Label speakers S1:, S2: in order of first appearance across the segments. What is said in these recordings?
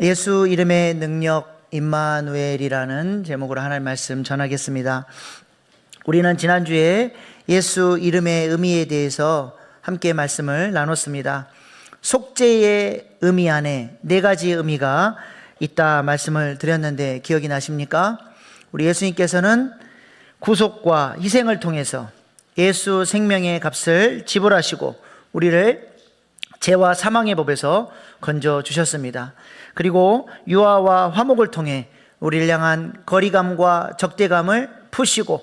S1: 예수 이름의 능력 임마누엘이라는 제목으로 하나님 말씀 전하겠습니다. 우리는 지난주에 예수 이름의 의미에 대해서 함께 말씀을 나눴습니다. 속죄의 의미 안에 네 가지 의미가 있다 말씀을 드렸는데 기억이 나십니까? 우리 예수님께서는 구속과 희생을 통해서 예수 생명의 값을 지불하시고 우리를 죄와 사망의 법에서 건져주셨습니다. 그리고 유아와 화목을 통해 우리를 향한 거리감과 적대감을 푸시고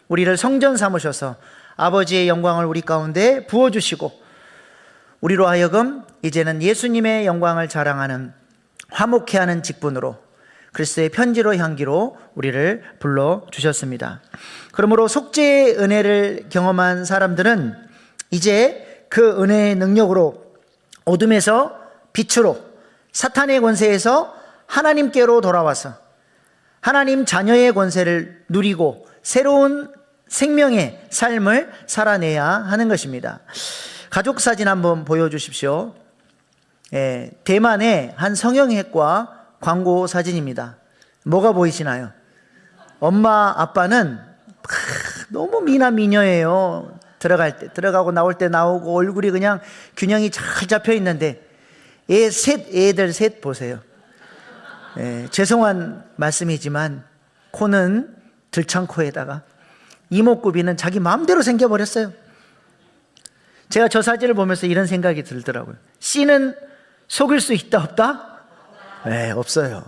S1: 우리를 성전 삼으셔서 아버지의 영광을 우리 가운데 부어주시고 우리로 하여금 이제는 예수님의 영광을 자랑하는 화목해 하는 직분으로 그리스도의 편지로 향기로 우리를 불러주셨습니다. 그러므로 속죄의 은혜를 경험한 사람들은 이제 그 은혜의 능력으로 어둠에서 빛으로 사탄의 권세에서 하나님께로 돌아와서 하나님 자녀의 권세를 누리고 새로운 생명의 삶을 살아내야 하는 것입니다. 가족 사진 한번 보여주십시오. 대만의 한 성형외과 광고 사진입니다. 뭐가 보이시나요? 엄마 아빠는 너무 미남 미녀예요. 들어갈 때 들어가고 나올 때 나오고 얼굴이 그냥 균형이 잘 잡혀 있는데 애들 셋 보세요. 죄송한 말씀이지만 코는 들창코에다가 이목구비는 자기 마음대로 생겨버렸어요. 제가 저 사진을 보면서 이런 생각이 들더라고요. 씨는 속일 수 있다 없다? 네, 없어요.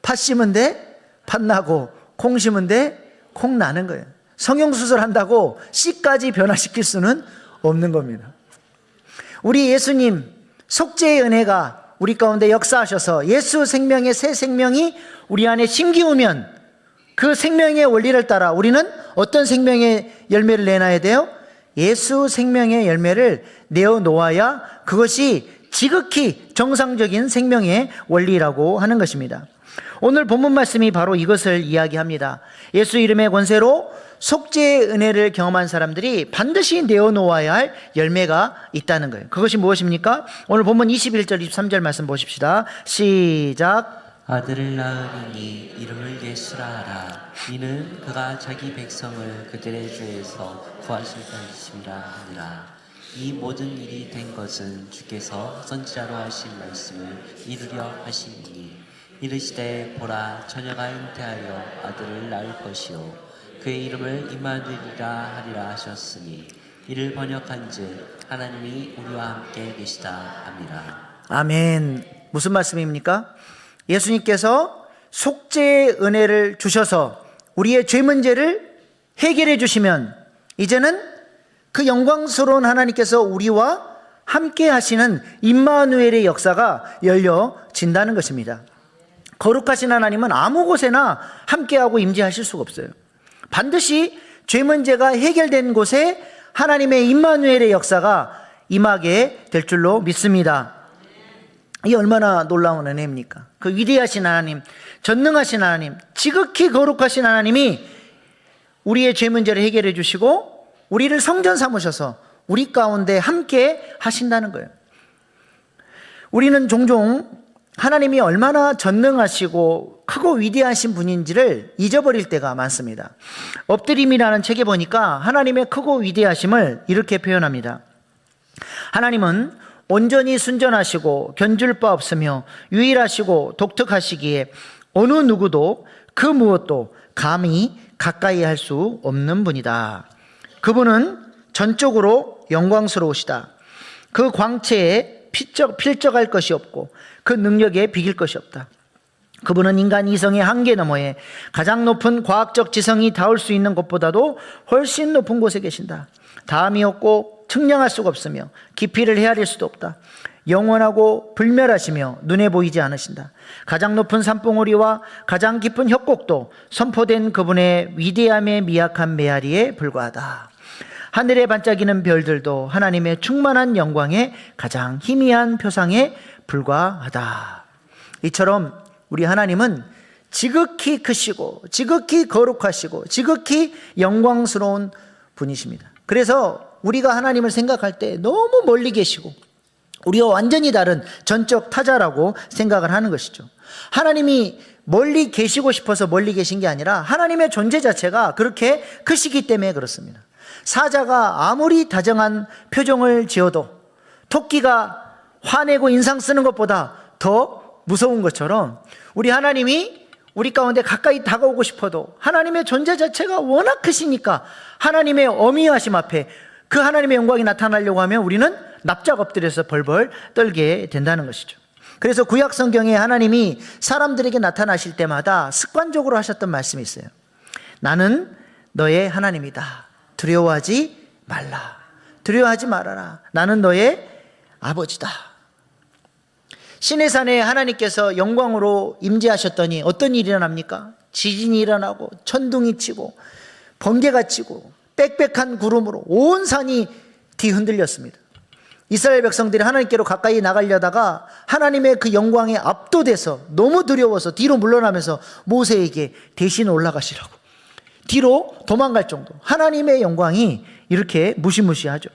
S1: 팥 심은 데 팥 나고 콩 심은 데 콩 나는 거예요. 성형수술 한다고 씨까지 변화시킬 수는 없는 겁니다. 우리 예수님 속죄의 은혜가 우리 가운데 역사하셔서 예수 생명의 새 생명이 우리 안에 심기우면 그 생명의 원리를 따라 우리는 어떤 생명의 열매를 내놔야 돼요? 예수 생명의 열매를 내어놓아야 그것이 지극히 정상적인 생명의 원리라고 하는 것입니다. 오늘 본문 말씀이 바로 이것을 이야기합니다. 예수 이름의 권세로 속죄의 은혜를 경험한 사람들이 반드시 내어놓아야 할 열매가 있다는 거예요. 그것이 무엇입니까? 오늘 본문 21절 23절 말씀 보십시다. 시작.
S2: 아들을 낳으리니 이름을 예수라 하라. 이는 그가 자기 백성을 그들의 죄에서 구하실 것임이라 하니라. 이 모든 일이 된 것은 주께서 선지자로 하신 말씀을 이루려 하시니 이르시되 보라 처녀가 잉태하여 아들을 낳을 것이요 그의 이름을 임마누엘이라 하리라 하셨으니 이를 번역한즉 하나님이 우리와 함께 계시다 함이라.
S1: 아멘. 무슨 말씀입니까? 예수님께서 속죄의 은혜를 주셔서 우리의 죄 문제를 해결해 주시면 이제는 그 영광스러운 하나님께서 우리와 함께 하시는 임마누엘의 역사가 열려진다는 것입니다. 거룩하신 하나님은 아무 곳에나 함께하고 임재하실 수가 없어요. 반드시 죄 문제가 해결된 곳에 하나님의 임마누엘의 역사가 임하게 될 줄로 믿습니다. 이 얼마나 놀라운 은혜입니까? 그 위대하신 하나님, 전능하신 하나님, 지극히 거룩하신 하나님이 우리의 죄 문제를 해결해 주시고 우리를 성전 삼으셔서 우리 가운데 함께 하신다는 거예요. 우리는 종종 하나님이 얼마나 전능하시고 크고 위대하신 분인지를 잊어버릴 때가 많습니다. 엎드림이라는 책에 보니까 하나님의 크고 위대하심을 이렇게 표현합니다. 하나님은 온전히 순전하시고 견줄 바 없으며 유일하시고 독특하시기에 어느 누구도 그 무엇도 감히 가까이 할 수 없는 분이다. 그분은 전적으로 영광스러우시다. 그 광채에 필적할 것이 없고 그 능력에 비길 것이 없다. 그분은 인간 이성의 한계 너머에 가장 높은 과학적 지성이 닿을 수 있는 곳보다도 훨씬 높은 곳에 계신다. 다함이 없고 측량할 수가 없으며 깊이를 헤아릴 수도 없다. 영원하고 불멸하시며 눈에 보이지 않으신다. 가장 높은 산봉우리와 가장 깊은 협곡도 선포된 그분의 위대함의 미약한 메아리에 불과하다. 하늘에 반짝이는 별들도 하나님의 충만한 영광의 가장 희미한 표상에 불과하다. 이처럼 우리 하나님은 지극히 크시고 지극히 거룩하시고 지극히 영광스러운 분이십니다. 그래서 우리가 하나님을 생각할 때 너무 멀리 계시고 우리와 완전히 다른 전적 타자라고 생각을 하는 것이죠. 하나님이 멀리 계시고 싶어서 멀리 계신 게 아니라 하나님의 존재 자체가 그렇게 크시기 때문에 그렇습니다. 사자가 아무리 다정한 표정을 지어도 토끼가 화내고 인상 쓰는 것보다 더 무서운 것처럼 우리 하나님이 우리 가운데 가까이 다가오고 싶어도 하나님의 존재 자체가 워낙 크시니까 하나님의 어미하심 앞에 그 하나님의 영광이 나타나려고 하면 우리는 납작 엎드려서 벌벌 떨게 된다는 것이죠. 그래서 구약 성경에 하나님이 사람들에게 나타나실 때마다 습관적으로 하셨던 말씀이 있어요. 나는 너의 하나님이다. 두려워하지 말라. 두려워하지 말아라. 나는 너의 아버지다. 시내산에 하나님께서 영광으로 임재하셨더니 어떤 일이 일어납니까? 지진이 일어나고 천둥이 치고 번개가 치고 빽빽한 구름으로 온 산이 뒤흔들렸습니다. 이스라엘 백성들이 하나님께로 가까이 나가려다가 하나님의 그 영광에 압도돼서 너무 두려워서 뒤로 물러나면서 모세에게 대신 올라가시라고 뒤로 도망갈 정도. 하나님의 영광이 이렇게 무시무시하죠.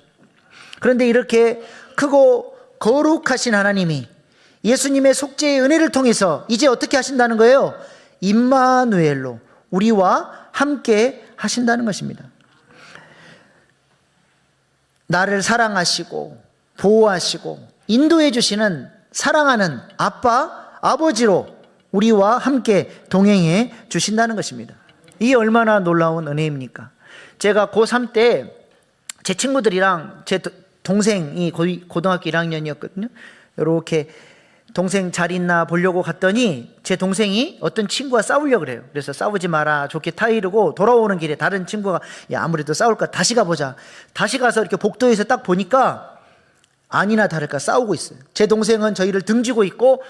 S1: 그런데 이렇게 크고 거룩하신 하나님이 예수님의 속죄의 은혜를 통해서 이제 어떻게 하신다는 거예요? 임마누엘로 우리와 함께 하신다는 것입니다. 나를 사랑하시고 보호하시고 인도해 주시는 사랑하는 아빠, 아버지로 우리와 함께 동행해 주신다는 것입니다. 이게 얼마나 놀라운 은혜입니까? 제가 고3 때 제 친구들이랑 제 동생이 고등학교 1학년이었거든요. 이렇게 동생 잘 있나 보려고 갔더니 제 동생이 어떤 친구와 싸우려고 그래요. 그래서 싸우지 마라 좋게 타이르고 돌아오는 길에 다른 친구가 야 아무래도 싸울까 다시 가보자. 다시 가서 이렇게 복도에서 딱 보니까 아니나 다를까 싸우고 있어요. 제 동생은 저희를 등지고 있고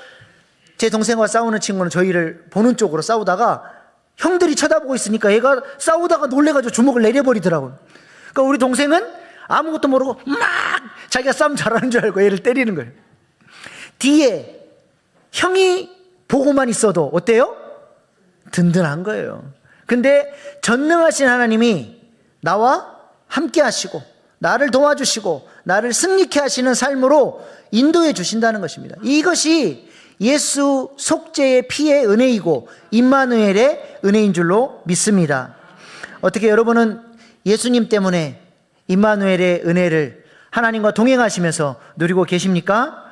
S1: 제 동생과 싸우는 친구는 저희를 보는 쪽으로 싸우다가 형들이 쳐다보고 있으니까 얘가 싸우다가 놀래가지고 주먹을 내려버리더라고요. 그러니까 우리 동생은 아무것도 모르고 막 자기가 싸움 잘하는 줄 알고 얘를 때리는 거예요. 뒤에 형이 보고만 있어도 어때요? 든든한 거예요. 근데 전능하신 하나님이 나와 함께 하시고 나를 도와주시고 나를 승리케 하시는 삶으로 인도해 주신다는 것입니다. 이것이 예수 속죄의 피의 은혜이고 임마누엘의 은혜인 줄로 믿습니다. 어떻게 여러분은 예수님 때문에 임마누엘의 은혜를 하나님과 동행하시면서 누리고 계십니까?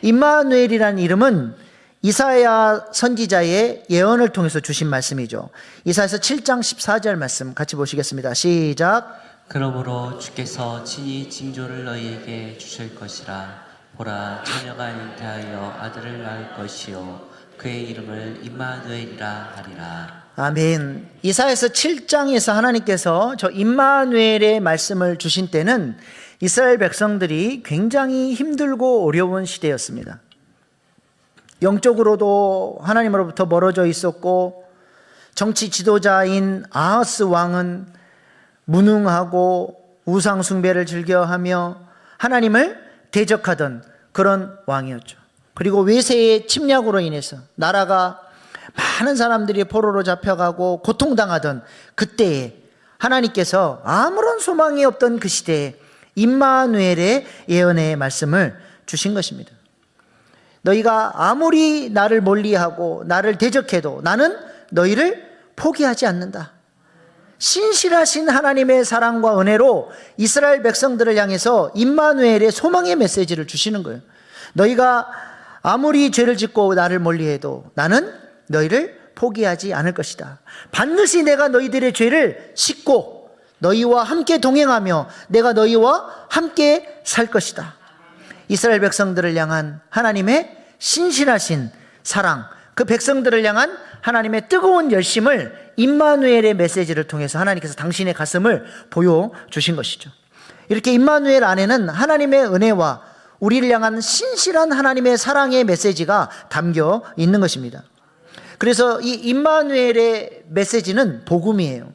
S1: 임마누엘이라는 이름은 이사야 선지자의 예언을 통해서 주신 말씀이죠. 이사야서 7장 14절 말씀 같이 보시겠습니다. 시작.
S2: 그러므로 주께서 친히 징조를 너희에게 주실 것이라. 보라, 처녀가 잉태하여 아들을 낳을 것이요 그의 이름을 임마누엘이라 하리라.
S1: 아멘. 이사야서 7장에서 하나님께서 저 임마누엘의 말씀을 주신 때는 이스라엘 백성들이 굉장히 힘들고 어려운 시대였습니다. 영적으로도 하나님으로부터 멀어져 있었고 정치 지도자인 아하스 왕은 무능하고 우상 숭배를 즐겨하며 하나님을 대적하던 그런 왕이었죠. 그리고 외세의 침략으로 인해서 나라가 많은 사람들이 포로로 잡혀가고 고통당하던 그때에 하나님께서 아무런 소망이 없던 그 시대에 임마누엘의 예언의 말씀을 주신 것입니다. 너희가 아무리 나를 멀리하고 나를 대적해도 나는 너희를 포기하지 않는다. 신실하신 하나님의 사랑과 은혜로 이스라엘 백성들을 향해서 임마누엘의 소망의 메시지를 주시는 거예요. 너희가 아무리 죄를 짓고 나를 멀리해도 나는 너희를 포기하지 않을 것이다. 반드시 내가 너희들의 죄를 씻고 너희와 함께 동행하며 내가 너희와 함께 살 것이다. 이스라엘 백성들을 향한 하나님의 신실하신 사랑, 그 백성들을 향한 하나님의 뜨거운 열심을 임마누엘의 메시지를 통해서 하나님께서 당신의 가슴을 보여주신 것이죠. 이렇게 임마누엘 안에는 하나님의 은혜와 우리를 향한 신실한 하나님의 사랑의 메시지가 담겨 있는 것입니다. 그래서 이 임마누엘의 메시지는 복음이에요.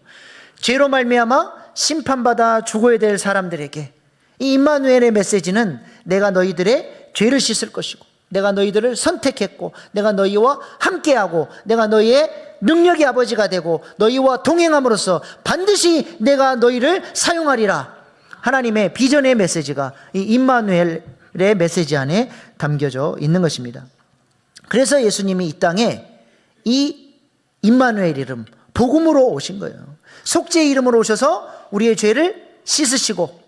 S1: 죄로 말미암아 심판받아 죽어야 될 사람들에게 이 임마누엘의 메시지는 내가 너희들의 죄를 씻을 것이고 내가 너희들을 선택했고 내가 너희와 함께하고 내가 너희의 능력의 아버지가 되고 너희와 동행함으로써 반드시 내가 너희를 사용하리라. 하나님의 비전의 메시지가 이 임마누엘 메시지 안에 담겨져 있는 것입니다. 그래서 예수님이 이 땅에 이 임마누엘 이름, 복음으로 오신 거예요. 속죄의 이름으로 오셔서 우리의 죄를 씻으시고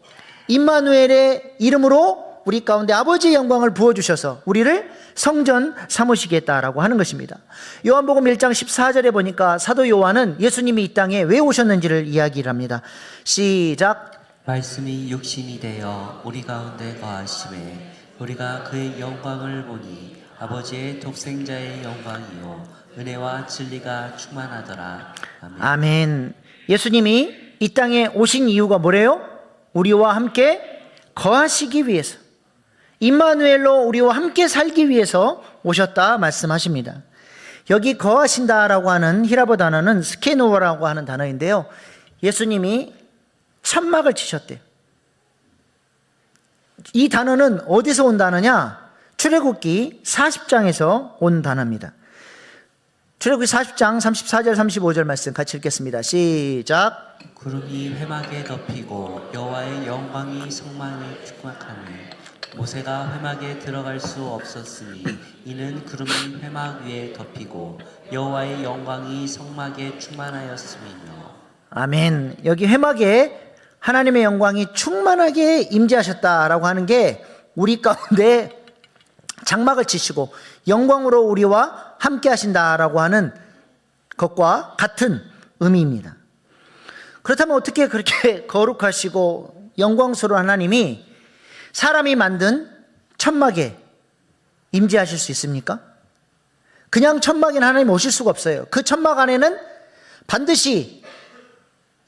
S1: 임마누엘의 이름으로 우리 가운데 아버지의 영광을 부어주셔서 우리를 성전 삼으시겠다라고 하는 것입니다. 요한복음 1장 14절에 보니까 사도 요한은 예수님이 이 땅에 왜 오셨는지를 이야기를 합니다. 시작.
S2: 말씀이 육신이 되어 우리 가운데 거하심에 우리가 그의 영광을 보니 아버지의 독생자의 영광이요 은혜와 진리가 충만하더라. 아멘.
S1: 아멘. 예수님이 이 땅에 오신 이유가 뭐래요? 우리와 함께 거하시기 위해서, 임마누엘로 우리와 함께 살기 위해서 오셨다 말씀하십니다. 여기 거하신다라고 하는 히라보 단어는 스케노라고 하는 단어인데요, 예수님이 천막을 치셨대요. 이 단어는 어디서 온 단어냐? 출애굽기 40장에서 온 단어입니다. 출애굽기 40장 34절 35절 말씀 같이 읽겠습니다. 시작.
S2: 구름이 회막에 덮이고 여호와의 영광이 성막을 축막하니 모세가 회막에 들어갈 수 없었으니 이는 구름이 회막 위에 덮이고 여호와의 영광이 성막에 충만하였음이며.
S1: 아멘. 여기 회막에 하나님의 영광이 충만하게 임재하셨다라고 하는 게 우리 가운데 장막을 치시고 영광으로 우리와 함께 하신다라고 하는 것과 같은 의미입니다. 그렇다면 어떻게 그렇게 거룩하시고 영광스러운 하나님이 사람이 만든 천막에 임재하실 수 있습니까? 그냥 천막에 하나님 오실 수가 없어요. 그 천막 안에는 반드시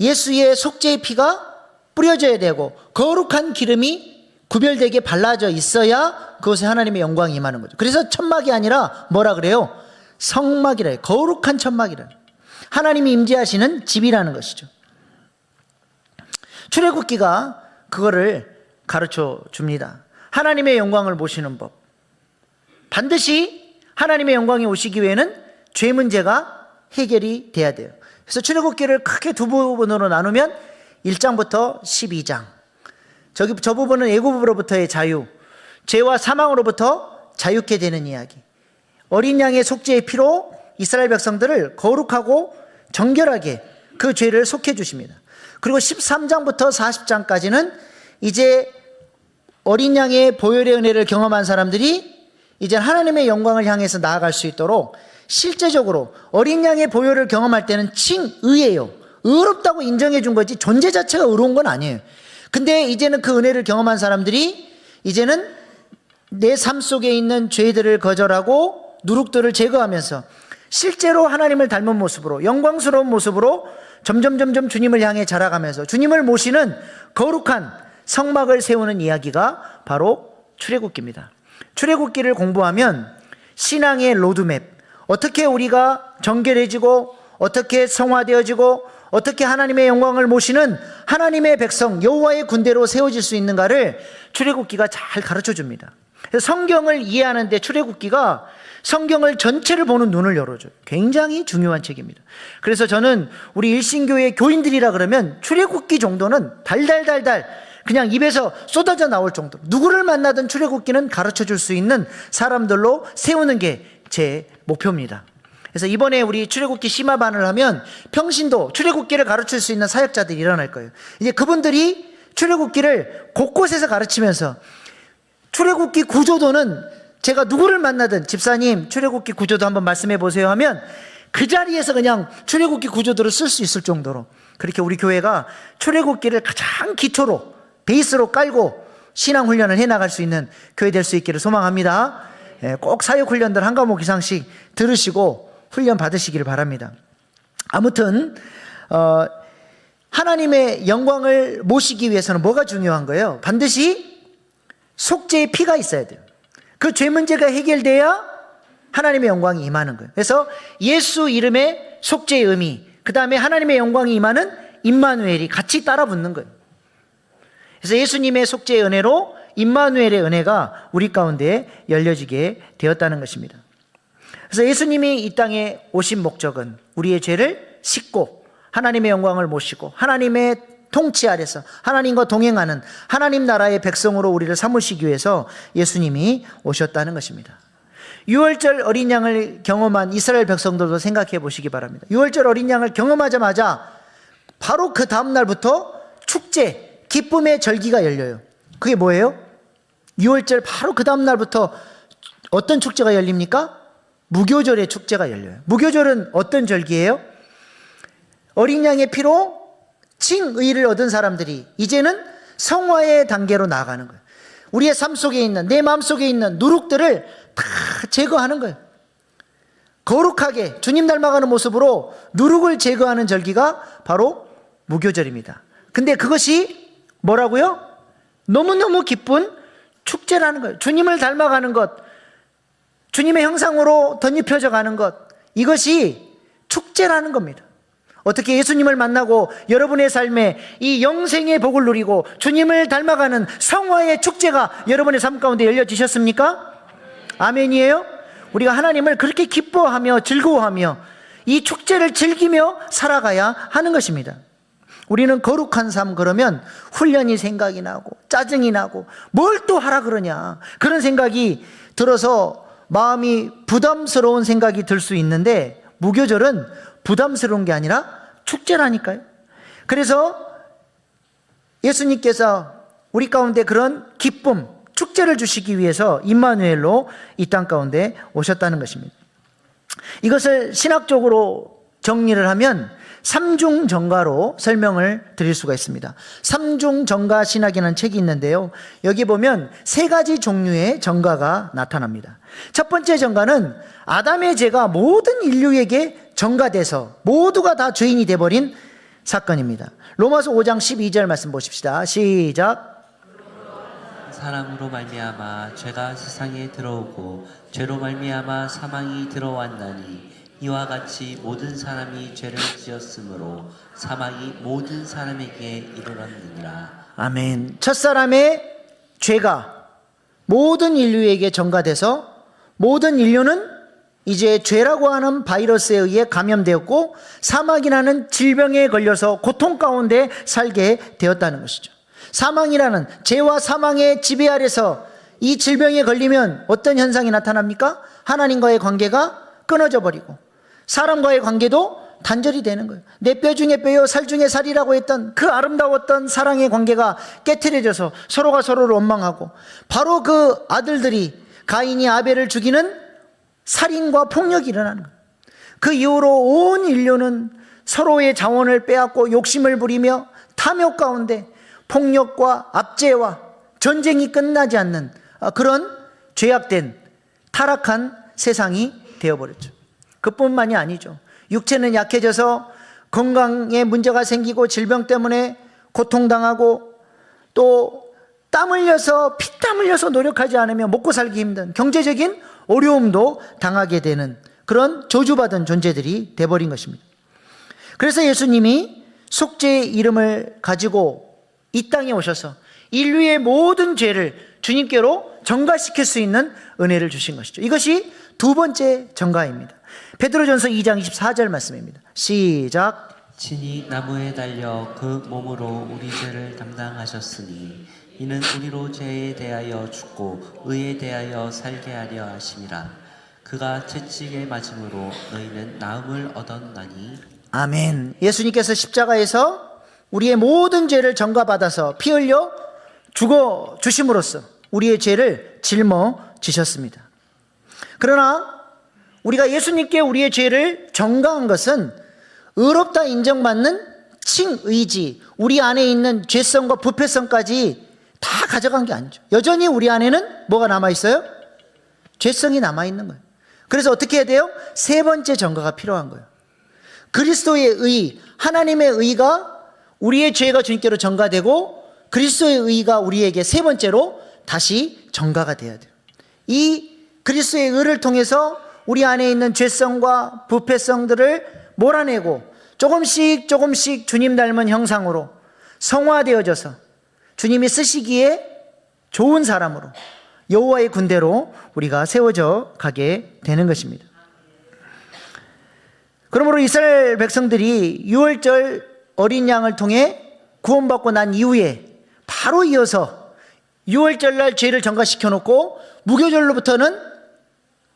S1: 예수의 속죄의 피가 뿌려져야 되고 거룩한 기름이 구별되게 발라져 있어야 그것에 하나님의 영광이 임하는 거죠. 그래서 천막이 아니라 뭐라 그래요? 성막이라 해요. 거룩한 천막이라. 하나님이 임재하시는 집이라는 것이죠. 출애굽기가 그거를 가르쳐 줍니다. 하나님의 영광을 모시는 법. 반드시 하나님의 영광이 오시기 위해는 죄 문제가 해결이 돼야 돼요. 그래서 출애굽기를 크게 두 부분으로 나누면 1장부터 12장. 저 부분은 애굽으로부터의 자유, 죄와 사망으로부터 자유케 되는 이야기. 어린 양의 속죄의 피로 이스라엘 백성들을 거룩하고 정결하게 그 죄를 속해 주십니다. 그리고 13장부터 40장까지는 이제 어린 양의 보혈의 은혜를 경험한 사람들이 이제 하나님의 영광을 향해서 나아갈 수 있도록 실제적으로 어린 양의 보혈을 경험할 때는 칭의예요. 의롭다고 인정해 준 거지 존재 자체가 의로운 건 아니에요. 근데 이제는 그 은혜를 경험한 사람들이 이제는 내 삶 속에 있는 죄들을 거절하고 누룩들을 제거하면서 실제로 하나님을 닮은 모습으로 영광스러운 모습으로 점점 주님을 향해 자라가면서 주님을 모시는 거룩한 성막을 세우는 이야기가 바로 출애굽기입니다. 출애굽기를 공부하면 신앙의 로드맵, 어떻게 우리가 정결해지고 어떻게 성화되어지고 어떻게 하나님의 영광을 모시는 하나님의 백성 여호와의 군대로 세워질 수 있는가를 출애굽기가 잘 가르쳐 줍니다. 그래서 성경을 이해하는데 출애굽기가 성경을 전체를 보는 눈을 열어줘요. 굉장히 중요한 책입니다. 그래서 저는 우리 일신교회 교인들이라 그러면 출애굽기 정도는 달달달달 그냥 입에서 쏟아져 나올 정도, 누구를 만나든 출애굽기는 가르쳐 줄 수 있는 사람들로 세우는 게 제 목표입니다. 그래서 이번에 우리 출애굽기 심화반을 하면 평신도 출애굽기를 가르칠 수 있는 사역자들이 일어날 거예요. 이제 그분들이 출애굽기를 곳곳에서 가르치면서 출애굽기 구조도는 제가 누구를 만나든 집사님 출애굽기 구조도 한번 말씀해 보세요 하면 그 자리에서 그냥 출애굽기 구조도를 쓸 수 있을 정도로 그렇게 우리 교회가 출애굽기를 가장 기초로 베이스로 깔고 신앙훈련을 해나갈 수 있는 교회 될 수 있기를 소망합니다. 꼭 사역훈련들 한 과목 이상씩 들으시고 훈련 받으시기를 바랍니다. 아무튼 하나님의 영광을 모시기 위해서는 뭐가 중요한 거예요? 반드시 속죄의 피가 있어야 돼요. 그 죄 문제가 해결돼야 하나님의 영광이 임하는 거예요. 그래서 예수 이름의 속죄의 의미, 그 다음에 하나님의 영광이 임하는 임마누엘이 같이 따라 붙는 거예요. 그래서 예수님의 속죄의 은혜로 임마누엘의 은혜가 우리 가운데 열려지게 되었다는 것입니다. 그래서 예수님이 이 땅에 오신 목적은 우리의 죄를 씻고 하나님의 영광을 모시고 하나님의 통치 아래서 하나님과 동행하는 하나님 나라의 백성으로 우리를 삼으시기 위해서 예수님이 오셨다는 것입니다. 유월절 어린 양을 경험한 이스라엘 백성들도 생각해 보시기 바랍니다. 유월절 어린 양을 경험하자마자 바로 그 다음 날부터 축제, 기쁨의 절기가 열려요. 그게 뭐예요? 유월절 바로 그 다음 날부터 어떤 축제가 열립니까? 무교절의 축제가 열려요. 무교절은 어떤 절기예요? 어린 양의 피로 칭의를 얻은 사람들이 이제는 성화의 단계로 나아가는 거예요. 우리의 삶 속에 있는, 내 마음 속에 있는 누룩들을 다 제거하는 거예요. 거룩하게 주님 닮아가는 모습으로 누룩을 제거하는 절기가 바로 무교절입니다. 근데 그것이 뭐라고요? 너무너무 기쁜 축제라는 거예요. 주님을 닮아가는 것, 주님의 형상으로 덧입혀져 가는 것, 이것이 축제라는 겁니다. 어떻게 예수님을 만나고 여러분의 삶에 이 영생의 복을 누리고 주님을 닮아가는 성화의 축제가 여러분의 삶 가운데 열려지셨습니까? 아멘이에요? 우리가 하나님을 그렇게 기뻐하며 즐거워하며 이 축제를 즐기며 살아가야 하는 것입니다. 우리는 거룩한 삶 그러면 훈련이 생각이 나고 짜증이 나고 뭘 또 하라 그러냐 그런 생각이 들어서 마음이 부담스러운 생각이 들 수 있는데 무교절은 부담스러운 게 아니라 축제라니까요. 그래서 예수님께서 우리 가운데 그런 기쁨, 축제를 주시기 위해서 임마누엘로 이 땅 가운데 오셨다는 것입니다. 이것을 신학적으로 정리를 하면 삼중정가로 설명을 드릴 수가 있습니다. 삼중정가 신학이라는 책이 있는데요, 여기 보면 세 가지 종류의 정가가 나타납니다. 첫 번째 정가는 아담의 죄가 모든 인류에게 전가돼서 모두가 다 죄인이 돼버린 사건입니다. 로마서 5장 12절 말씀 보십시다. 시작.
S2: 사람으로 말미암아 죄가 세상에 들어오고 죄로 말미암아 사망이 들어왔나니 이와 같이 모든 사람이 죄를 지었으므로 사망이 모든 사람에게 이르렀느니라.
S1: 아멘. 첫사람의 죄가 모든 인류에게 전가돼서 모든 인류는 이제 죄라고 하는 바이러스에 의해 감염되었고 사망이라는 질병에 걸려서 고통 가운데 살게 되었다는 것이죠. 사망이라는 죄와 사망의 지배 아래서 이 질병에 걸리면 어떤 현상이 나타납니까? 하나님과의 관계가 끊어져 버리고 사람과의 관계도 단절이 되는 거예요. 내 뼈 중에 뼈요 살 중에 살이라고 했던 그 아름다웠던 사랑의 관계가 깨트려져서 서로가 서로를 원망하고 바로 그 아들들이 가인이 아벨을 죽이는 살인과 폭력이 일어나는 거예요. 그 이후로 온 인류는 서로의 자원을 빼앗고 욕심을 부리며 탐욕 가운데 폭력과 압제와 전쟁이 끝나지 않는 그런 죄악된 타락한 세상이 되어버렸죠. 그뿐만이 아니죠. 육체는 약해져서 건강에 문제가 생기고 질병 때문에 고통당하고 또 땀 흘려서 피땀 흘려서 노력하지 않으면 먹고 살기 힘든 경제적인 어려움도 당하게 되는 그런 저주받은 존재들이 돼버린 것입니다. 그래서 예수님이 속죄의 이름을 가지고 이 땅에 오셔서 인류의 모든 죄를 주님께로 전가시킬 수 있는 은혜를 주신 것이죠. 이것이 두 번째 전가입니다. 베드로전서 2장 24절 말씀입니다. 시작.
S2: 친히 나무에 달려 그 몸으로 우리 죄를 담당하셨으니 이는 우리로 죄에 대하여 죽고 의에 대하여 살게 하려 하심이라. 그가 채찍에 맞음으로 너희는 나음을 얻었나니.
S1: 아멘. 예수님께서 십자가에서 우리의 모든 죄를 전가받아서 피 흘려 죽어 주심으로써 우리의 죄를 짊어지셨습니다. 그러나 우리가 예수님께 우리의 죄를 전가한 것은 의롭다 인정받는 칭의지, 우리 안에 있는 죄성과 부패성까지 다 가져간 게 아니죠. 여전히 우리 안에는 뭐가 남아있어요? 죄성이 남아있는 거예요. 그래서 어떻게 해야 돼요? 세 번째 전가가 필요한 거예요. 그리스도의 의, 하나님의 의가 우리의 죄가 주님께로 전가되고 그리스도의 의가 우리에게 세 번째로 다시 전가가 돼야 돼요. 이 그리스도의 의를 통해서 우리 안에 있는 죄성과 부패성들을 몰아내고 조금씩 주님 닮은 형상으로 성화되어져서 주님이 쓰시기에 좋은 사람으로 여호와의 군대로 우리가 세워져 가게 되는 것입니다. 그러므로 이스라엘 백성들이 유월절 어린 양을 통해 구원받고 난 이후에 바로 이어서 유월절날 죄를 전가시켜 놓고 무교절로부터는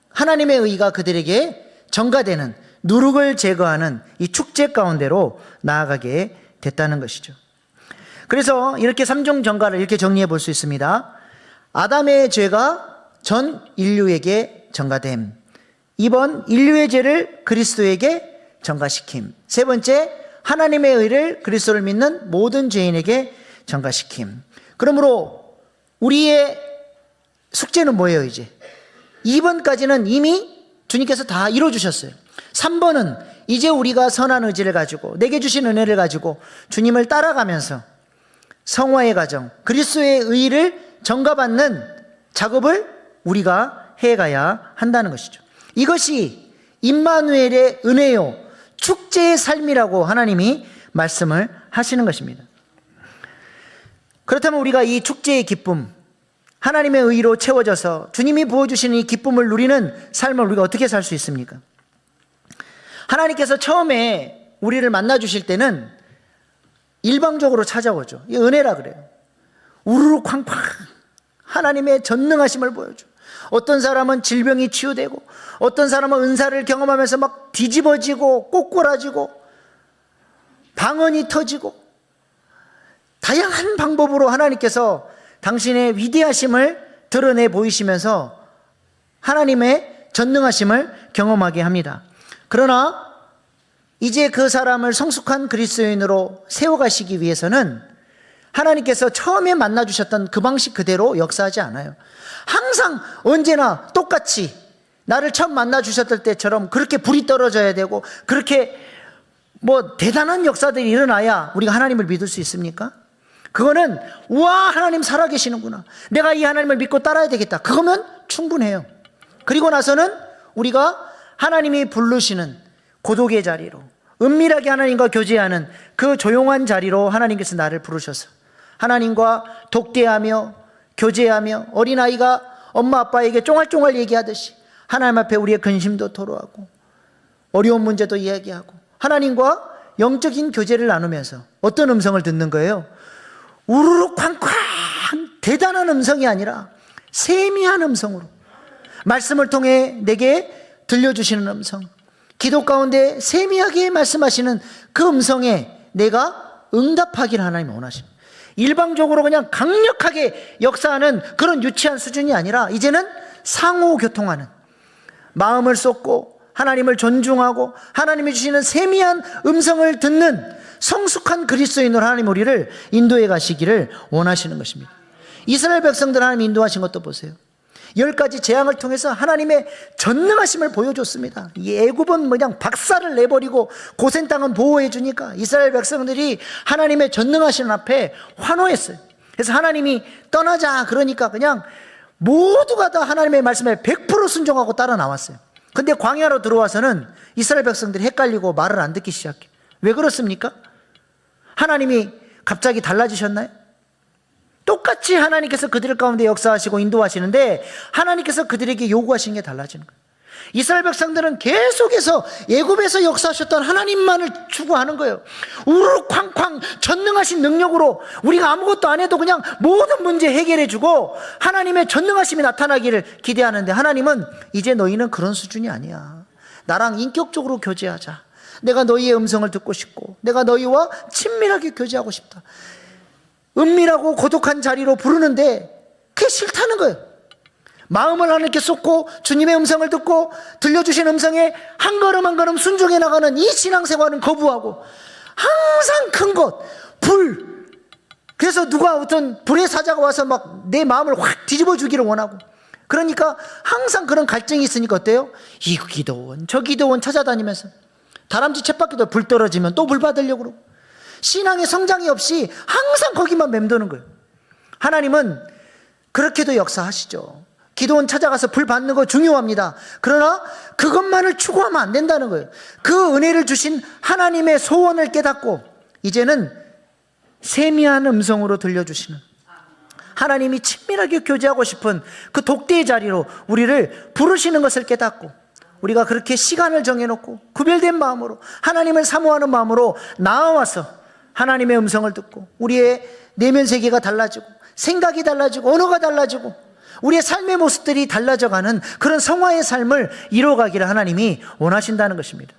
S1: 하나님의 의가 그들에게 전가되는 누룩을 제거하는 이 축제 가운데로 나아가게 됐다는 것이죠. 그래서 이렇게 삼종 전가를 이렇게 정리해 볼 수 있습니다. 아담의 죄가 전 인류에게 전가됨. 2번, 인류의 죄를 그리스도에게 전가시킴. 세 번째, 하나님의 의를 그리스도를 믿는 모든 죄인에게 전가시킴. 그러므로 우리의 숙제는 뭐예요, 이제? 2번까지는 이미 주님께서 다 이루어주셨어요. 3번은 이제 우리가 선한 의지를 가지고 내게 주신 은혜를 가지고 주님을 따라가면서 성화의 과정, 그리스도의 의를 전가받는 작업을 우리가 해가야 한다는 것이죠. 이것이 임마누엘의 은혜요, 축제의 삶이라고 하나님이 말씀을 하시는 것입니다. 그렇다면 우리가 이 축제의 기쁨, 하나님의 의로 채워져서 주님이 부어주시는 이 기쁨을 누리는 삶을 우리가 어떻게 살 수 있습니까? 하나님께서 처음에 우리를 만나 주실 때는 일방적으로 찾아오죠. 이 은혜라 그래요. 우르르 쾅쾅 하나님의 전능하심을 보여줘. 어떤 사람은 질병이 치유되고, 어떤 사람은 은사를 경험하면서 막 뒤집어지고 꼬꾸라지고 방언이 터지고, 다양한 방법으로 하나님께서 당신의 위대하심을 드러내 보이시면서 하나님의 전능하심을 경험하게 합니다. 그러나 이제 그 사람을 성숙한 그리스도인으로 세워가시기 위해서는 하나님께서 처음에 만나주셨던 그 방식 그대로 역사하지 않아요. 항상 언제나 똑같이 나를 처음 만나주셨을 때처럼 그렇게 불이 떨어져야 되고, 그렇게 뭐 대단한 역사들이 일어나야 우리가 하나님을 믿을 수 있습니까? 그거는 우와, 하나님 살아계시는구나, 내가 이 하나님을 믿고 따라야 되겠다, 그거면 충분해요. 그리고 나서는 우리가 하나님이 부르시는 고독의 자리로, 은밀하게 하나님과 교제하는 그 조용한 자리로 하나님께서 나를 부르셔서 하나님과 독대하며 교제하며, 어린아이가 엄마 아빠에게 쫑알쫑알 얘기하듯이 하나님 앞에 우리의 근심도 토로하고 어려운 문제도 이야기하고 하나님과 영적인 교제를 나누면서 어떤 음성을 듣는 거예요? 우르르 쾅쾅 대단한 음성이 아니라 세미한 음성으로 말씀을 통해 내게 들려주시는 음성, 기도 가운데 세미하게 말씀하시는 그 음성에 내가 응답하기를 하나님이 원하십니다. 일방적으로 그냥 강력하게 역사하는 그런 유치한 수준이 아니라 이제는 상호교통하는, 마음을 쏟고 하나님을 존중하고 하나님이 주시는 세미한 음성을 듣는 성숙한 그리스도인으로 하나님 우리를 인도해 가시기를 원하시는 것입니다. 이스라엘 백성들 하나님 인도하신 것도 보세요. 10가지 재앙을 통해서 하나님의 전능하심을 보여줬습니다. 이 애굽은 그냥 박살을 내버리고 고센 땅은 보호해 주니까 이스라엘 백성들이 하나님의 전능하심 앞에 환호했어요. 그래서 하나님이 떠나자 그러니까 그냥 모두가 다 하나님의 말씀에 100% 순종하고 따라 나왔어요. 근데 광야로 들어와서는 이스라엘 백성들이 헷갈리고 말을 안 듣기 시작해요. 왜 그렇습니까? 하나님이 갑자기 달라지셨나요? 똑같이 하나님께서 그들 가운데 역사하시고 인도하시는데 하나님께서 그들에게 요구하시는 게 달라지는 거예요. 이스라엘 백성들은 계속해서 애굽에서 역사하셨던 하나님만을 추구하는 거예요. 우르르 쾅쾅 전능하신 능력으로 우리가 아무것도 안 해도 그냥 모든 문제 해결해 주고 하나님의 전능하심이 나타나기를 기대하는데, 하나님은 이제 너희는 그런 수준이 아니야. 나랑 인격적으로 교제하자. 내가 너희의 음성을 듣고 싶고 내가 너희와 친밀하게 교제하고 싶다. 은밀하고 고독한 자리로 부르는데 그게 싫다는 거예요. 마음을 하나님께 쏟고 주님의 음성을 듣고 들려주신 음성에 한 걸음 한 걸음 순종해 나가는 이 신앙생활은 거부하고 항상 큰 것, 불. 그래서 누가 어떤 불의 사자가 와서 막 내 마음을 확 뒤집어 주기를 원하고, 그러니까 항상 그런 갈증이 있으니까 어때요? 이 기도원 저 기도원 찾아다니면서 다람쥐 쳇바퀴도 불 떨어지면 또 불 받으려고 그러고 신앙의 성장이 없이 항상 거기만 맴도는 거예요. 하나님은 그렇게도 역사하시죠. 기도원 찾아가서 불 받는 거 중요합니다. 그러나 그것만을 추구하면 안 된다는 거예요. 그 은혜를 주신 하나님의 소원을 깨닫고 이제는 세미한 음성으로 들려주시는, 하나님이 친밀하게 교제하고 싶은 그 독대의 자리로 우리를 부르시는 것을 깨닫고 우리가 그렇게 시간을 정해놓고 구별된 마음으로 하나님을 사모하는 마음으로 나아와서 하나님의 음성을 듣고 우리의 내면 세계가 달라지고 생각이 달라지고 언어가 달라지고 우리의 삶의 모습들이 달라져가는 그런 성화의 삶을 이루어가기를 하나님이 원하신다는 것입니다.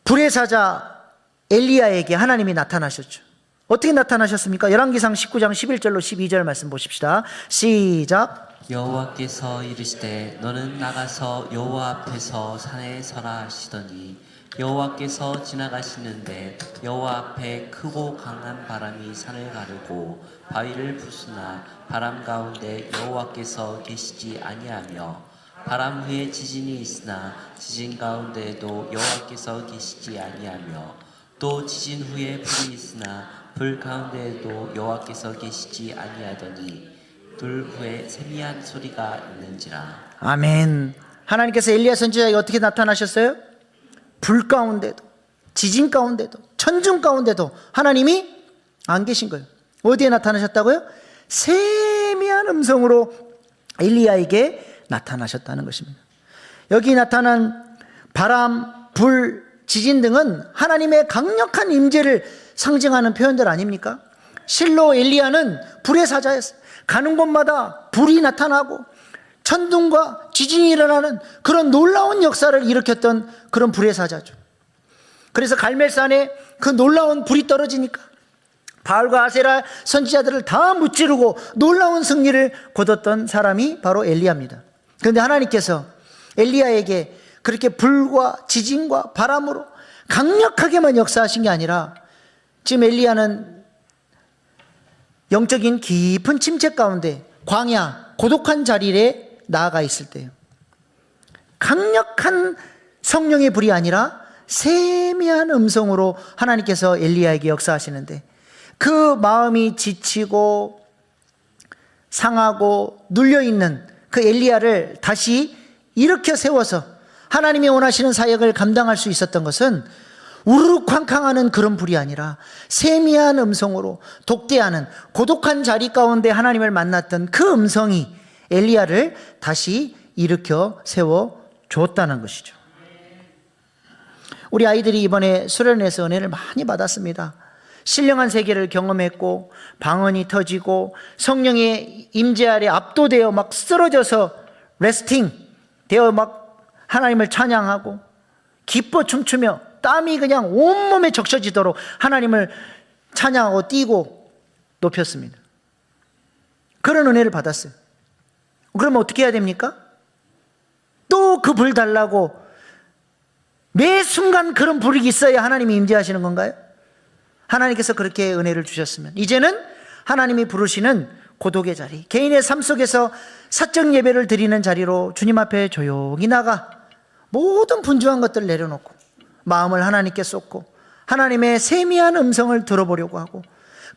S1: 불의 사자 엘리야에게 하나님이 나타나셨죠. 어떻게 나타나셨습니까? 열왕기상 19장 11절로 12절 말씀 보십시다. 시작.
S2: 여호와께서 이르시되 너는 나가서 여호와 앞에서 산에 서라 하시더니 여호와께서 지나가시는데 여호와 앞에 크고 강한 바람이 산을 가르고 바위를 부수나 바람 가운데 여호와께서 계시지 아니하며 바람 후에 지진이 있으나 지진 가운데에도 여호와께서 계시지 아니하며 또 지진 후에 불이 있으나 불 가운데에도 여호와께서 계시지 아니하더니 둘 후에 세미한 소리가 있는지라.
S1: 아멘. 하나님께서 엘리야 선지자에게 어떻게 나타나셨어요? 불 가운데도 지진 가운데도 천둥 가운데도 하나님이 안 계신 거예요. 어디에 나타나셨다고요? 세미한 음성으로 엘리야에게 나타나셨다는 것입니다. 여기 나타난 바람, 불, 지진 등은 하나님의 강력한 임재를 상징하는 표현들 아닙니까? 실로 엘리야는 불의 사자였어요. 가는 곳마다 불이 나타나고 천둥과 지진이 일어나는 그런 놀라운 역사를 일으켰던 그런 불의 사자죠. 그래서 갈멜산에 그 놀라운 불이 떨어지니까 바알과 아세라 선지자들을 다 무찌르고 놀라운 승리를 거뒀던 사람이 바로 엘리야입니다. 그런데 하나님께서 엘리야에게 그렇게 불과 지진과 바람으로 강력하게만 역사하신 게 아니라 지금 엘리야는 영적인 깊은 침체 가운데 광야 고독한 자리에 나아가 있을 때예요. 강력한 성령의 불이 아니라 세미한 음성으로 하나님께서 엘리야에게 역사하시는데 그 마음이 지치고 상하고 눌려있는 그 엘리야를 다시 일으켜 세워서 하나님이 원하시는 사역을 감당할 수 있었던 것은 우르르 쾅쾅하는 그런 불이 아니라 세미한 음성으로 독대하는 고독한 자리 가운데 하나님을 만났던 그 음성이 엘리야를 다시 일으켜 세워 줬다는 것이죠. 우리 아이들이 이번에 수련회에서 은혜를 많이 받았습니다. 신령한 세계를 경험했고 방언이 터지고 성령의 임재 아래 압도되어 막 쓰러져서 레스팅 되어 막 하나님을 찬양하고 기뻐 춤추며 땀이 그냥 온몸에 적셔지도록 하나님을 찬양하고 뛰고 높였습니다. 그런 은혜를 받았어요. 그러면 어떻게 해야 됩니까? 또 그 불 달라고 매 순간 그런 불이 있어야 하나님이 임재하시는 건가요? 하나님께서 그렇게 은혜를 주셨으면 이제는 하나님이 부르시는 고독의 자리, 개인의 삶 속에서 사적 예배를 드리는 자리로 주님 앞에 조용히 나가 모든 분주한 것들을 내려놓고 마음을 하나님께 쏟고 하나님의 세미한 음성을 들어보려고 하고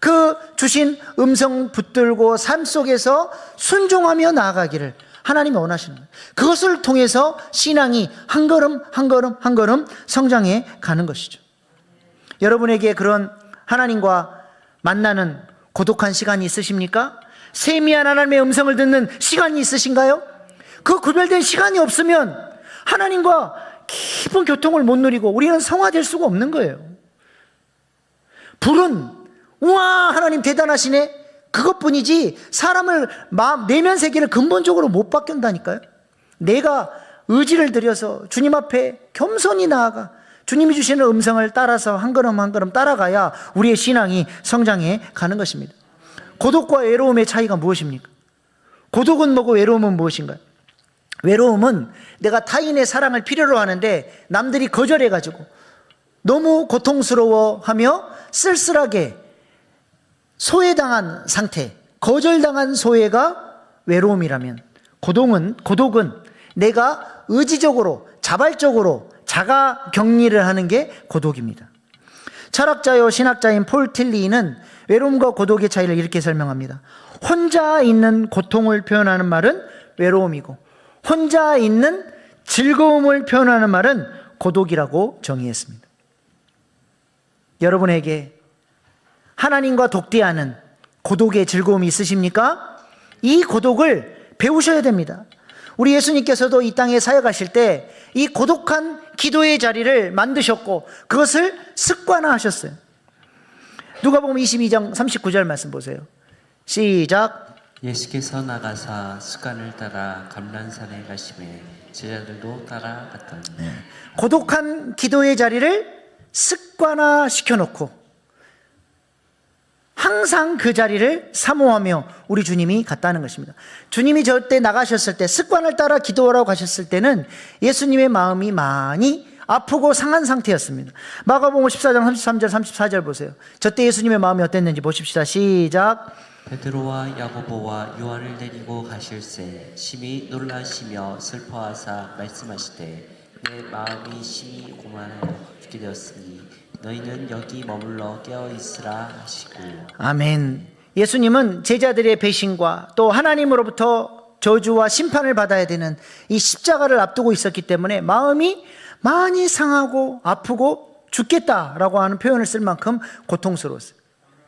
S1: 그 주신 음성 붙들고 삶 속에서 순종하며 나아가기를 하나님이 원하시는 거예요. 그것을 통해서 신앙이 한 걸음 한 걸음 한 걸음 성장해 가는 것이죠. 여러분에게 그런 하나님과 만나는 고독한 시간이 있으십니까? 세미한 하나님의 음성을 듣는 시간이 있으신가요? 그 구별된 시간이 없으면 하나님과 깊은 교통을 못 누리고 우리는 성화될 수가 없는 거예요. 불은 우와 하나님 대단하시네 그것뿐이지 사람을 마음 내면 세계를 근본적으로 못 바꾼다니까요. 내가 의지를 들여서 주님 앞에 겸손히 나아가 주님이 주시는 음성을 따라서 한 걸음 한 걸음 따라가야 우리의 신앙이 성장해 가는 것입니다. 고독과 외로움의 차이가 무엇입니까? 고독은 뭐고 외로움은 무엇인가요? 외로움은 내가 타인의 사랑을 필요로 하는데 남들이 거절해가지고 너무 고통스러워하며 쓸쓸하게 소외당한 상태, 거절당한 소외가 외로움이라면 고독은 내가 의지적으로 자발적으로 자가 격리를 하는 게 고독입니다. 철학자요 신학자인 폴 틸리는 외로움과 고독의 차이를 이렇게 설명합니다. 혼자 있는 고통을 표현하는 말은 외로움이고 혼자 있는 즐거움을 표현하는 말은 고독이라고 정의했습니다. 여러분에게 하나님과 독대하는 고독의 즐거움이 있으십니까? 이 고독을 배우셔야 됩니다. 우리 예수님께서도 이 땅에 사역하실 때 이 고독한 기도의 자리를 만드셨고 그것을 습관화하셨어요. 누가복음 22장 39절 말씀 보세요. 시작.
S2: 예수께서 나가사 습관을 따라 감람산에 가시매 제자들도 따라갔더니
S1: 고독한 기도의 자리를 습관화 시켜놓고 항상 그 자리를 사모하며 우리 주님이 갔다는 것입니다. 주님이 저때 나가셨을 때 습관을 따라 기도하라고 가셨을 때는 예수님의 마음이 많이 아프고 상한 상태였습니다. 마가복음 14장 33절 34절 보세요. 저때 예수님의 마음이 어땠는지 보십시다. 시작.
S2: 베드로와 야고보와 요한을 데리고 가실새 심히 놀라시며 슬퍼하사 말씀하시되 내 마음이 심히 고만하여 죽게 되었으니 너희는 여기 머물러 깨어 있으라 하시고.
S1: 아멘. 예수님은 제자들의 배신과 또 하나님으로부터 저주와 심판을 받아야 되는 이 십자가를 앞두고 있었기 때문에 마음이 많이 상하고 아프고 죽겠다라고 하는 표현을 쓸 만큼 고통스러웠어요.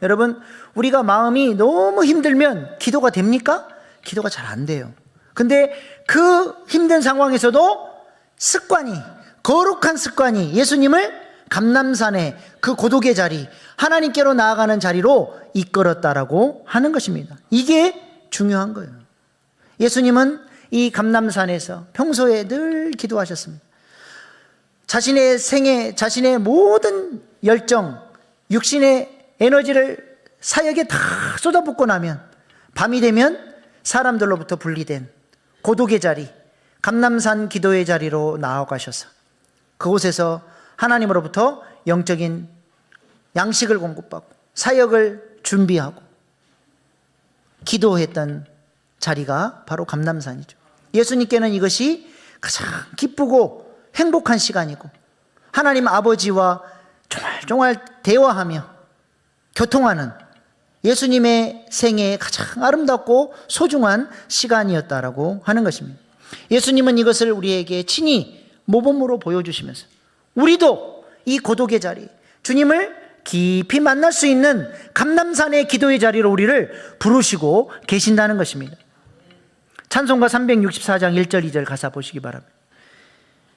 S1: 여러분, 우리가 마음이 너무 힘들면 기도가 됩니까? 기도가 잘 안 돼요. 근데 그 힘든 상황에서도 습관이, 거룩한 습관이 예수님을 감람산의 그 고독의 자리, 하나님께로 나아가는 자리로 이끌었다라고 하는 것입니다. 이게 중요한 거예요. 예수님은 이 감람산에서 평소에 늘 기도하셨습니다. 자신의 생애, 자신의 모든 열정, 육신의 에너지를 사역에 다 쏟아붓고 나면 밤이 되면 사람들로부터 분리된 고독의 자리, 감람산 기도의 자리로 나아가셔서 그곳에서 하나님으로부터 영적인 양식을 공급받고 사역을 준비하고 기도했던 자리가 바로 감람산이죠. 예수님께는 이것이 가장 기쁘고 행복한 시간이고 하나님 아버지와 종알종알 대화하며 교통하는 예수님의 생애의 가장 아름답고 소중한 시간이었다라고 하는 것입니다. 예수님은 이것을 우리에게 친히 모범으로 보여주시면서 우리도 이 고독의 자리, 주님을 깊이 만날 수 있는 감람산의 기도의 자리로 우리를 부르시고 계신다는 것입니다. 찬송가 364장 1절 2절 가사 보시기 바랍니다.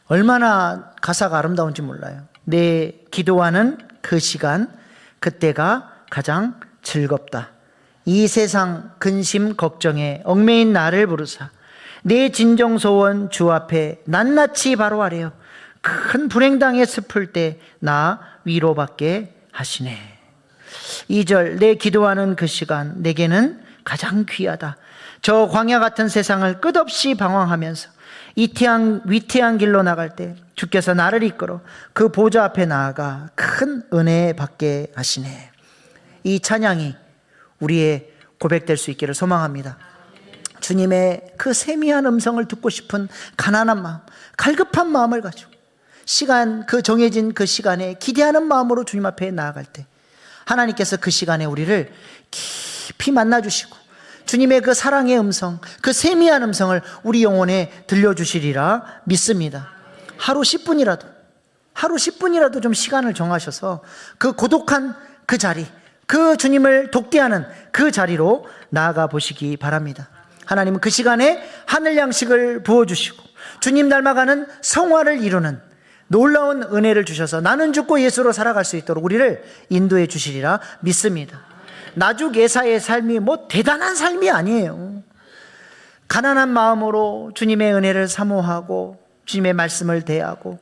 S1: 얼마나 가사가 아름다운지 몰라요. 내 기도하는 그 시간, 그때가 가장 즐겁다. 이 세상 근심 걱정에 얽매인 나를 부르사 내 진정 소원 주 앞에 낱낱이 바로하래요. 큰 불행당에 슬플 때 나 위로받게 하시네. 2절 내 기도하는 그 시간 내게는 가장 귀하다. 저 광야 같은 세상을 끝없이 방황하면서 위태한 길로 나갈 때 주께서 나를 이끌어 그 보좌 앞에 나아가 큰 은혜 받게 하시네. 이 찬양이 우리의 고백될 수 있기를 소망합니다. 주님의 그 세미한 음성을 듣고 싶은 가난한 마음, 갈급한 마음을 가지고 시간, 그 정해진 그 시간에 기대하는 마음으로 주님 앞에 나아갈 때 하나님께서 그 시간에 우리를 깊이 만나주시고 주님의 그 사랑의 음성, 그 세미한 음성을 우리 영혼에 들려주시리라 믿습니다. 하루 10분이라도 좀 시간을 정하셔서 그 고독한 그 자리, 그 주님을 독대하는 그 자리로 나아가 보시기 바랍니다. 하나님은 그 시간에 하늘 양식을 부어주시고 주님 닮아가는 성화를 이루는 놀라운 은혜를 주셔서 나는 죽고 예수로 살아갈 수 있도록 우리를 인도해 주시리라 믿습니다. 나주예사의 삶이 뭐 대단한 삶이 아니에요. 가난한 마음으로 주님의 은혜를 사모하고 주님의 말씀을 대하고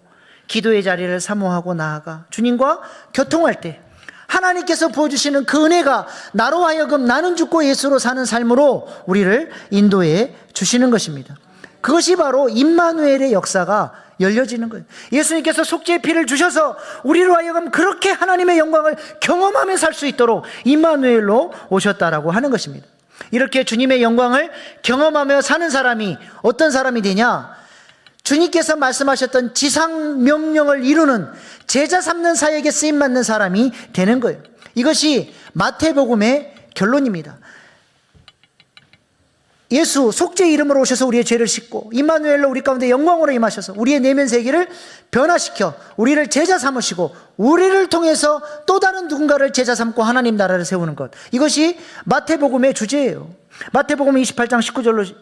S1: 기도의 자리를 사모하고 나아가 주님과 교통할 때 하나님께서 부어주시는 그 은혜가 나로 하여금 나는 죽고 예수로 사는 삶으로 우리를 인도해 주시는 것입니다. 그것이 바로 임마누엘의 역사가 열려지는 거예요. 예수님께서 속죄의 피를 주셔서 우리로 하여금 그렇게 하나님의 영광을 경험하며 살 수 있도록 임마누엘로 오셨다라고 하는 것입니다. 이렇게 주님의 영광을 경험하며 사는 사람이 어떤 사람이 되냐? 주님께서 말씀하셨던 지상 명령을 이루는 제자 삼는 사역에 쓰임받는 사람이 되는 거예요. 이것이 마태복음의 결론입니다. 예수 속죄의 이름으로 오셔서 우리의 죄를 씻고 임마누엘로 우리 가운데 영광으로 임하셔서 우리의 내면 세계를 변화시켜 우리를 제자 삼으시고 우리를 통해서 또 다른 누군가를 제자 삼고 하나님 나라를 세우는 것, 이것이 마태복음의 주제예요. 마태복음 28장 19절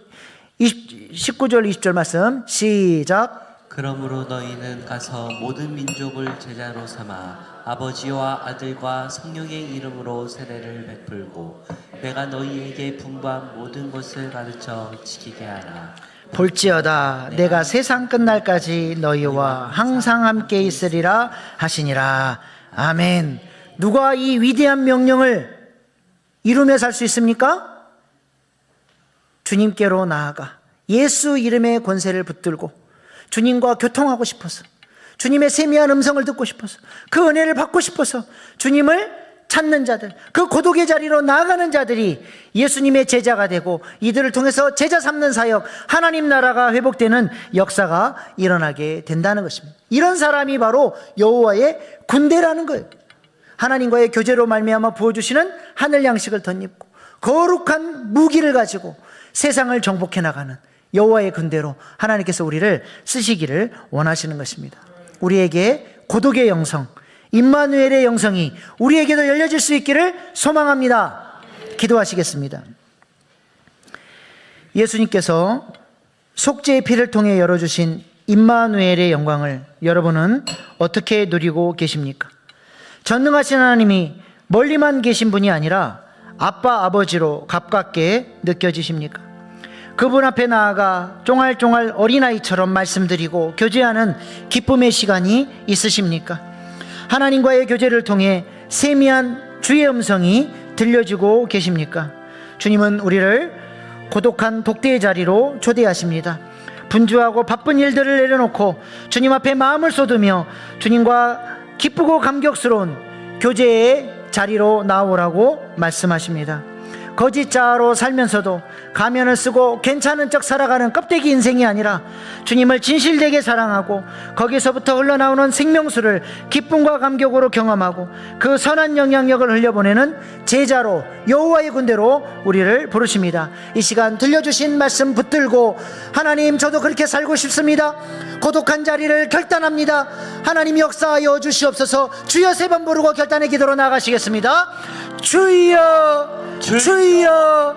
S1: 20절 말씀 시작.
S2: 그러므로 너희는 가서 모든 민족을 제자로 삼아 아버지와 아들과 성령의 이름으로 세례를 베풀고 내가 너희에게 분부한 모든 것을 가르쳐 지키게 하라.
S1: 볼지어다 내가 세상 끝날까지 너희와 항상 함께 있으리라 하시니라. 아멘. 누가 이 위대한 명령을 이루며 살 수 있습니까? 주님께로 나아가 예수 이름의 권세를 붙들고 주님과 교통하고 싶어서, 주님의 세미한 음성을 듣고 싶어서, 그 은혜를 받고 싶어서 주님을 찾는 자들, 그 고독의 자리로 나아가는 자들이 예수님의 제자가 되고 이들을 통해서 제자 삼는 사역, 하나님 나라가 회복되는 역사가 일어나게 된다는 것입니다. 이런 사람이 바로 여호와의 군대라는 거예요. 하나님과의 교제로 말미암아 부어주시는 하늘 양식을 덧입고 거룩한 무기를 가지고 세상을 정복해 나가는 여호와의 군대로 하나님께서 우리를 쓰시기를 원하시는 것입니다. 우리에게 고독의 영성, 임마누엘의 영성이 우리에게도 열려질 수 있기를 소망합니다. 기도하시겠습니다. 예수님께서 속죄의 피를 통해 열어주신 임마누엘의 영광을 여러분은 어떻게 누리고 계십니까? 전능하신 하나님이 멀리만 계신 분이 아니라 아빠, 아버지로 가깝게 느껴지십니까? 그분 앞에 나아가 쫑알쫑알 어린아이처럼 말씀드리고 교제하는 기쁨의 시간이 있으십니까? 하나님과의 교제를 통해 세미한 주의 음성이 들려지고 계십니까? 주님은 우리를 고독한 독대의 자리로 초대하십니다. 분주하고 바쁜 일들을 내려놓고 주님 앞에 마음을 쏟으며 주님과 기쁘고 감격스러운 교제의 자리로 나오라고 말씀하십니다. 거짓 자아로 살면서도 가면을 쓰고 괜찮은 척 살아가는 껍데기 인생이 아니라 주님을 진실되게 사랑하고 거기서부터 흘러나오는 생명수를 기쁨과 감격으로 경험하고 그 선한 영향력을 흘려보내는 제자로 여호와의 군대로 우리를 부르십니다. 이 시간 들려주신 말씀 붙들고 하나님, 저도 그렇게 살고 싶습니다. 고독한 자리를 결단합니다. 하나님 역사하여 주시옵소서. 주여 세 번 부르고 결단의 기도로 나가시겠습니다. 주여, 주여,